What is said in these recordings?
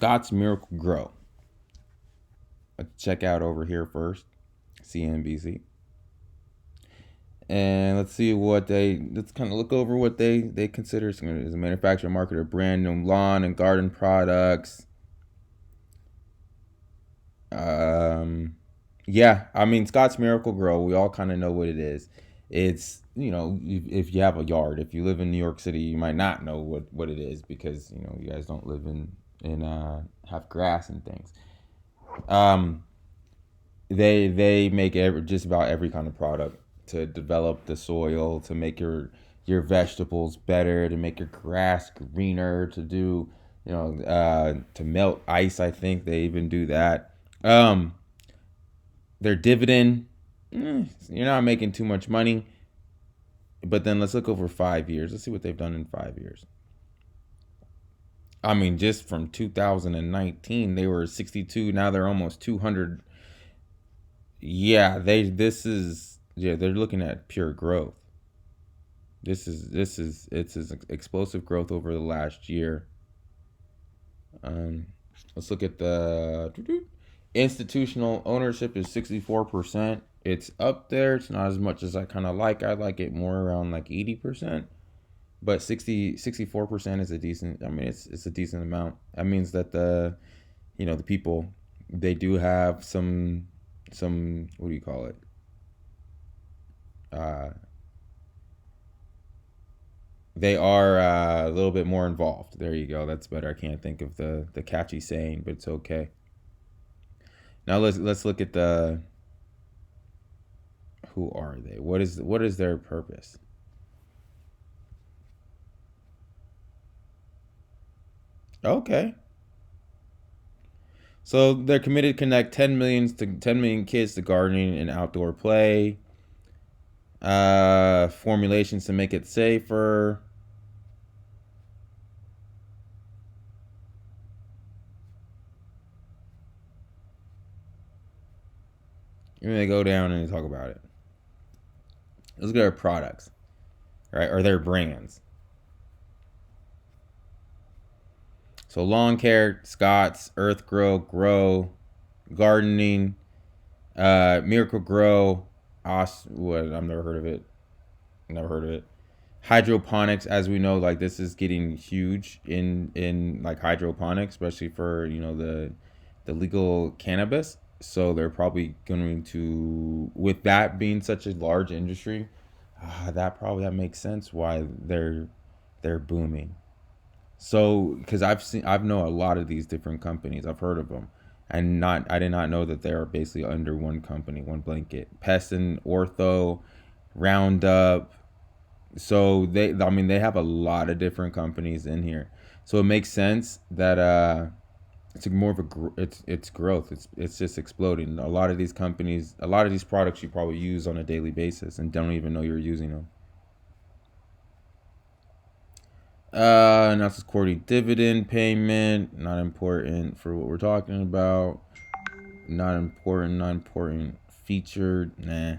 Scotts Miracle-Gro. Let's check out over here first. CNBC. And let's see let's kind of look over what they consider as a manufacturer, marketer, brand new lawn and garden products. Yeah, I mean, Scotts Miracle-Gro, we all kind of know what it is. It's, if you have a yard, if you live in New York City, you might not know what it is because, you guys don't live have grass and things. They make just about every kind of product to develop the soil, to make your vegetables better, to make your grass greener, to do, to melt ice. I think they even do that. Their dividend, you're not making too much money. But then let's look over 5 years. Let's see what they've done in 5 years. I mean, just from 2019, they were 62. Now they're almost 200. Yeah, they're looking at pure growth. It's explosive growth over the last year. Let's look at the institutional ownership is 64%. It's up there. It's not as much as I kind of like. I like it more around like 80%. But 64% is a decent, I mean, it's a decent amount. That means that the people, they do have some, what do you call it? They are a little bit more involved. There you go. That's better. I can't think of the catchy saying, but it's okay. Now let's look at who are they? What is their purpose? Okay. So they're committed to connect 10 million kids to gardening and outdoor play. Formulations to make it safer. And they go down and they talk about it. Let's look at their products, right? Or their brands. So lawn care, Scotts, Grow, gardening, Miracle-Gro, what? I've never heard of it. Hydroponics, as we know, like this is getting huge in like hydroponics, especially for the legal cannabis. So they're probably going to, with that being such a large industry, that makes sense why they're booming. So, because I've know a lot of these different companies, I've heard of them, and I did not know that they are basically under one company, one blanket. Peston, Ortho, Roundup. So they have a lot of different companies in here. So it makes sense that it's more of it's growth. It's just exploding. A lot of these companies, a lot of these products you probably use on a daily basis and don't even know you're using them. Now it's quarterly dividend payment. Not important for what we're talking about. Not important. Not important. Featured. Nah.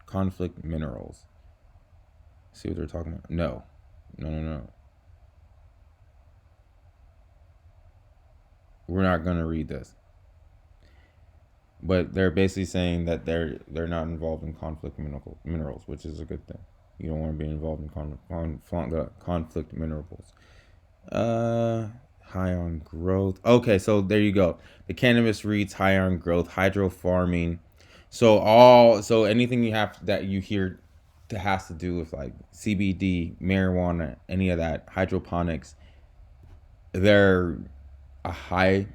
Conflict minerals. See what they're talking about? No. No. We're not gonna read this. But they're basically saying that they're not involved in conflict minerals, which is a good thing. You don't want to be involved in conflict minerals. High on growth. Okay, so there you go. The cannabis reads high on growth, hydro farming. So anything you have that you hear that has to do with like CBD, marijuana, any of that, hydroponics, they're a high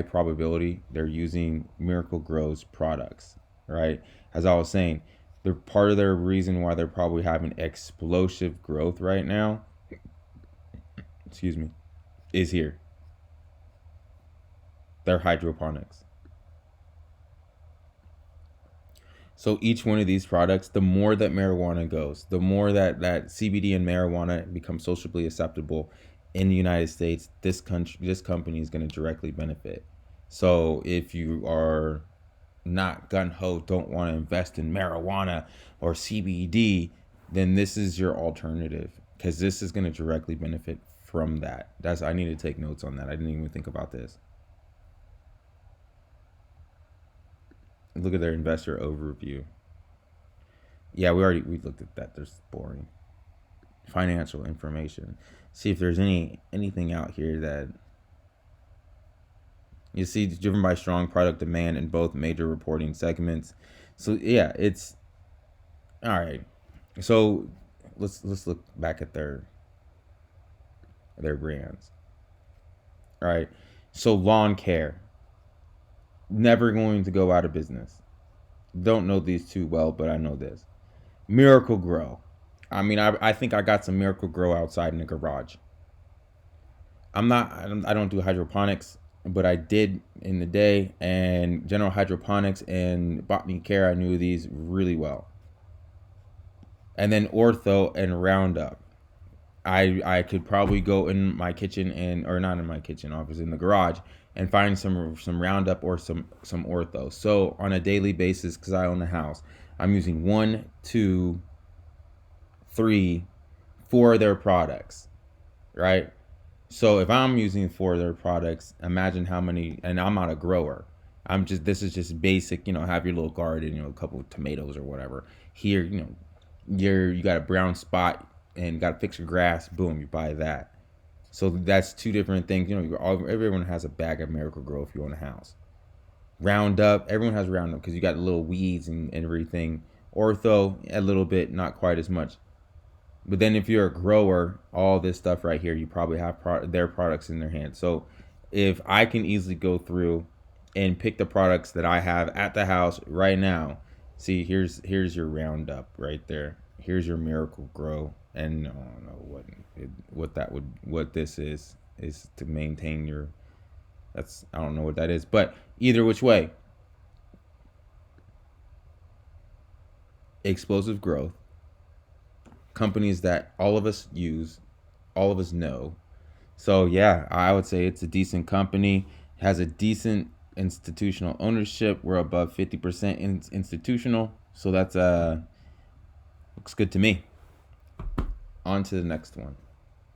probability they're using Miracle-Gro's products, right? As I was saying, they're part of their reason why they're probably having explosive growth right now. Excuse me, is here. Their hydroponics. So each one of these products, the more that marijuana goes, the more that CBD and marijuana become socially acceptable in the United States, this company is going to directly benefit. So if you are not gun ho, don't want to invest in marijuana or CBD, then this is your alternative because this is going to directly benefit from that. I need to take notes on that. I didn't even think about this. Look at their investor overview. Yeah, we looked at that. There's boring financial information. See if there's anything out here that you see driven by strong product demand in both major reporting segments. So yeah, it's all right. So let's look back at their brands. All right. So lawn care, never going to go out of business. Don't know these too well, but I know this. Miracle-Gro. I mean, I think I got some Miracle-Gro outside in the garage. I don't do hydroponics, but I did in the day. And General Hydroponics and Botanicare, I knew these really well. And then Ortho and Roundup. I could probably go in my kitchen or not in my kitchen, obviously in the garage, and find some Roundup or some Ortho. So on a daily basis, because I own the house, I'm using 1, 2, 3, 4 of their products, right? So if I'm using 4 of their products, imagine how many. And I'm not a grower. This is just basic. Have your little garden, a couple of tomatoes or whatever. Here, you got a brown spot and got to fix your grass. Boom, you buy that. So that's 2 different things. Everyone has a bag of Miracle-Gro if you own a house. Roundup, everyone has Roundup because you got little weeds and everything. Ortho, a little bit, not quite as much. But then if you're a grower, all this stuff right here, you probably have their products in their hands. So if I can easily go through and pick the products that I have at the house right now, see, here's your Roundup right there. Here's your Miracle-Gro, and I don't know what this is to maintain your. I don't know what that is, but either which way, explosive growth. Companies that all of us use, all of us know. So yeah, I would say it's a decent company, has a decent institutional ownership. We're above 50% institutional, so that's looks good to me. On to the next one.